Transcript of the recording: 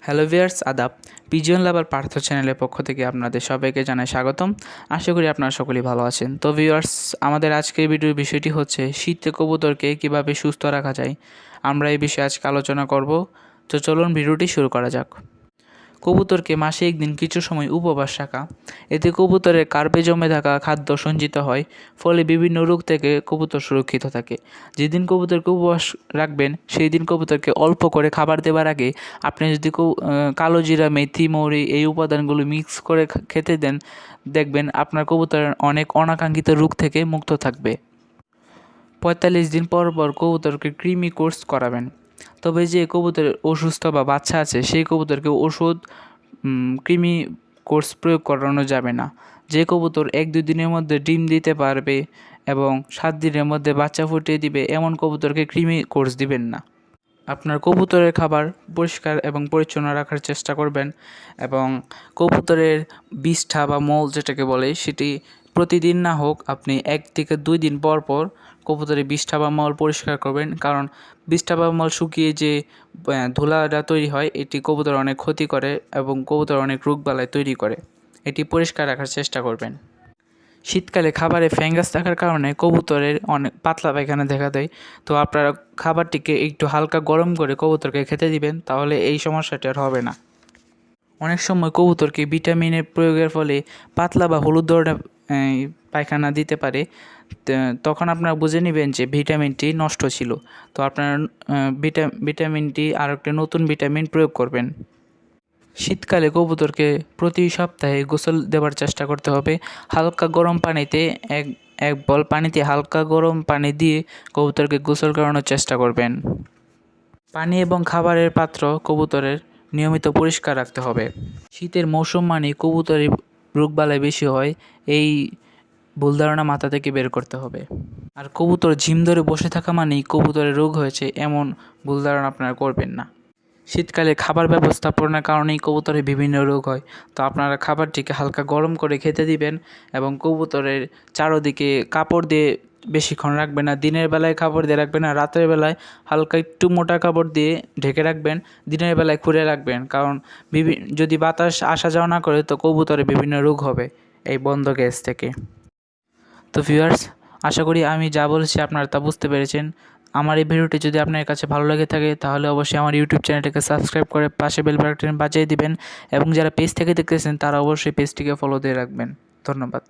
Hello viewers, আদাব। Pigeon লাভার পার্থ চ্যানেলের পক্ষ থেকে আপনাদের সবাইকে জানাই স্বাগতম। আশা করি আপনারা সকলেই ভালো আছেন। তো ভিউয়ার্স, আমাদের আজকের ভিডিওর বিষয়টি হচ্ছে শীতে কবুতরকে কীভাবে সুস্থ রাখা যায়। আমরা এই বিষয়ে আজকে আলোচনা করব। তো চলুন ভিডিওটি শুরু করা যাক। কবুতরকে মাসে একদিন কিছু সময় উপবাস রাখা, এতে কবুতরের কার্পে জমে থাকা খাদ্য সঞ্চিত হয়, ফলে বিভিন্ন রোগ থেকে কবুতর সুরক্ষিত থাকে। যেদিন কবুতরকে উপবাস রাখবেন সেই দিন কবুতরকে অল্প করে খাবার দেওয়ার আগে আপনি যদি কালো জিরা, মেথি, মৌরি এই উপাদানগুলো মিক্স করে খেতে দেন, দেখবেন আপনার কবুতরের অনেক অনাকাঙ্ক্ষিত রোগ থেকে মুক্ত থাকবে। ৪৫ দিন পর পর কবুতরকে কৃমি কোর্স করাবেন। তবে যে কবুতরের অসুস্থ বা বাচ্চা আছে সেই কবুতরকে ওষুধ কৃমি কোর্স প্রয়োগ করানো যাবে না। যে কবুতর ১-২ দিনের মধ্যে ডিম দিতে পারবে এবং ৭ দিনের মধ্যে বাচ্চা ফুটিয়ে দিবে এমন কবুতরকে কৃমি কোর্স দিবেন না। আপনার কবুতরের খাবার পরিষ্কার এবং পরিচ্ছন্ন রাখার চেষ্টা করবেন এবং কবুতরের বিষ্ঠা বা মল যেটাকে বলে সেটি প্রতিদিন না হোক আপনি ১ থেকে ২ দিন পর পর কবুতরের বিষ্ঠা বা মল পরিষ্কার করবেন, কারণ বিষ্ঠা বা মল শুকিয়ে যে ধুলাটা তৈরি হয় এটি কবুতর অনেক ক্ষতি করে এবং কবুতর অনেক রোগবালাই তৈরি করে। এটি পরিষ্কার রাখার চেষ্টা করবেন। শীতকালে খাবারে ফ্যাঙ্গাস থাকার কারণে কবুতরের অনেক পাতলা পায়খানা দেখা দেয়। তো আপনারা খাবারটিকে একটু হালকা গরম করে কবুতরকে খেতে দিবেন, তাহলে এই সমস্যাটি আর হবে না। অনেক সময় কবুতরকে ভিটামিনের প্রয়োগের ফলে পাতলা বা হলুদ ধরনের পায়খানা দিতে পারে। তখন আপনারা বুঝে নেবেন যে ভিটামিনটি নষ্ট ছিল। তো আপনারা ভিটামিনটি আর একটা নতুন ভিটামিন প্রয়োগ করবেন। শীতকালে কবুতরকে প্রতি সপ্তাহে গোসল দেওয়ার চেষ্টা করতে হবে। হালকা গরম পানিতে এক বল পানিতে হালকা গরম পানি দিয়ে কবুতরকে গোসল করানোর চেষ্টা করবেন। পানি এবং খাবারের পাত্র কবুতরের নিয়মিত পরিষ্কার রাখতে হবে। শীতের মৌসুম মানে কবুতরের রোগবালাই বেশি হয়, এই ভুল ধারণা মাথা থেকে বের করতে হবে। আর কবুতর ঝিম ধরে বসে থাকা মানেই কবুতরের রোগ হয়েছে এমন ভুল ধারণা আপনারা করবেন না। শীতকালে খাবার ব্যবস্থাপনার কারণেই কবুতরের বিভিন্ন রোগ হয়। তো আপনারা খাবারটিকে হালকা গরম করে খেতে দিবেন এবং কবুতরের চারদিকে কাপড় দিয়ে বেশিক্ষণ রাখবেন না। দিনের বেলায় কাপড় দিয়ে রাখবেন না, রাতের বেলায় হালকা একটু মোটা কাপড় দিয়ে ঢেকে রাখবেন, দিনের বেলায় খুলে রাখবেন, কারণ যদি বাতাস আসা যাওয়া না করে তো কবুতরের বিভিন্ন রোগ হবে এই বন্ধ গ্যাস থেকে। তো ভিউয়ার্স, আশা করি আমি যা বলছি আপনারা তা বুঝতে পেরেছেন। আমার এই ভিডিওটি যদি আপনার কাছে ভালো লেগে থাকে তাহলে অবশ্যই আমার ইউটিউব চ্যানেলটিকে সাবস্ক্রাইব করে পাশে বেল বাটন বাজিয়ে দিবেন এবং যারা পেজ থেকে দেখতেছেন তারা অবশ্যই পেজটিকে ফলো দিয়ে রাখবেন। ধন্যবাদ।